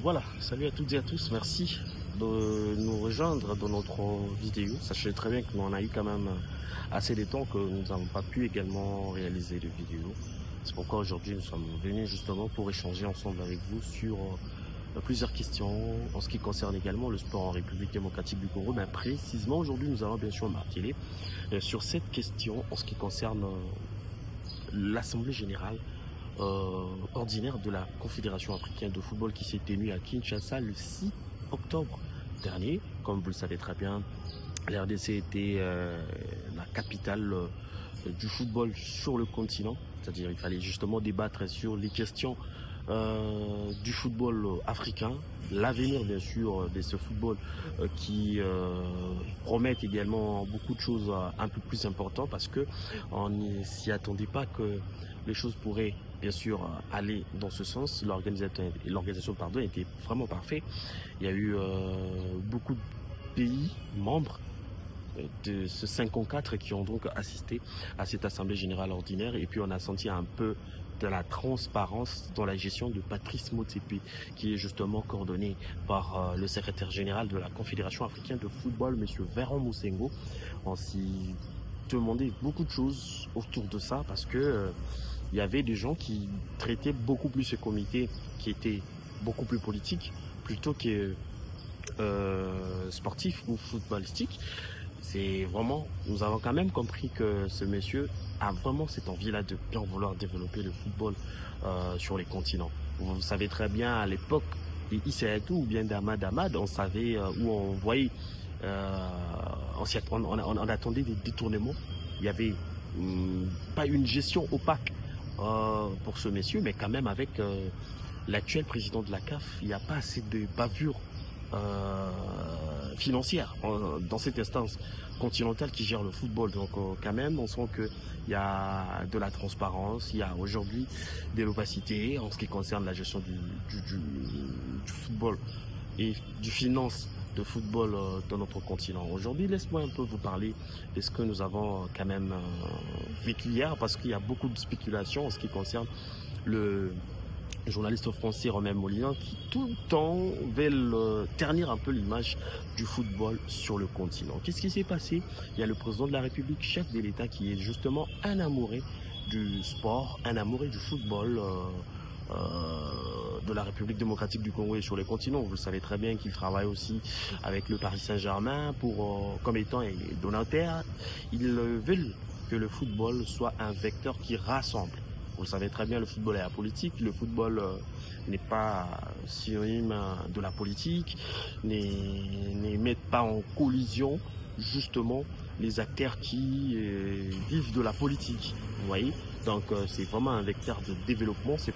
Voilà, salut à toutes et à tous, merci de nous rejoindre dans notre vidéo. Sachez très bien qu'on a eu quand même assez de temps que nous n'avons pas pu également réaliser de vidéos. C'est pourquoi aujourd'hui nous sommes venus justement pour échanger ensemble avec vous sur plusieurs questions en ce qui concerne également le sport en République démocratique du Congo. Mais précisément aujourd'hui nous allons bien sûr marquer sur cette question en ce qui concerne l'Assemblée générale ordinaire de la Confédération africaine de football qui s'est tenue à Kinshasa le 6 octobre dernier. Comme vous le savez très bien, la RDC était la capitale du football sur le continent. C'est-à-dire il fallait justement débattre sur les questions du football africain, l'avenir bien sûr de ce football qui promet également beaucoup de choses un peu plus importantes parce que on ne s'y attendait pas que les choses pourraient bien sûr aller dans ce sens. L'organisation était vraiment parfaite. Il y a eu beaucoup de pays membres de ce 54 qui ont donc assisté à cette assemblée générale ordinaire, et puis on a senti un peu de la transparence dans la gestion de Patrice Motsepe, qui est justement coordonné par le secrétaire général de la Confédération africaine de football, M. Véron Moussengo. On s'y demandait beaucoup de choses autour de ça parce que il y avait des gens qui traitaient beaucoup plus ce comité qui était beaucoup plus politique plutôt que sportif ou footballistique. C'est vraiment, nous avons quand même compris que ce monsieur a vraiment cette envie-là de bien vouloir développer le football sur les continents. Vous savez très bien, à l'époque, Issaïatou ou bien Damad, on savait où on voyait, on attendait des détournements. Il y avait pas une gestion opaque pour ce monsieur, mais quand même avec l'actuel président de la CAF, il n'y a pas assez de bavure financière dans cette instance continentale qui gère le football. Donc quand même on sent qu'il y a de la transparence, il y a aujourd'hui de l'opacité en ce qui concerne la gestion du football et du finance de football dans notre continent. Aujourd'hui, laisse-moi un peu vous parler de ce que nous avons quand même vécu hier, parce qu'il y a beaucoup de spéculations en ce qui concerne le journaliste français Romain Molina qui tout le temps veut ternir un peu l'image du football sur le continent. Qu'est-ce qui s'est passé? Il y a le président de la République, chef de l'État, qui est justement un amoureux du sport, un amoureux du football de la République démocratique du Congo et sur le continent. Vous le savez très bien qu'il travaille aussi avec le Paris Saint-Germain comme étant donateur. Ils veulent que le football soit un vecteur qui rassemble. Vous le savez très bien, le football est apolitique. Le football n'est pas synonyme de la politique, ne met pas en collision justement les acteurs qui vivent de la politique. Vous voyez, donc c'est vraiment un vecteur de développement. C'est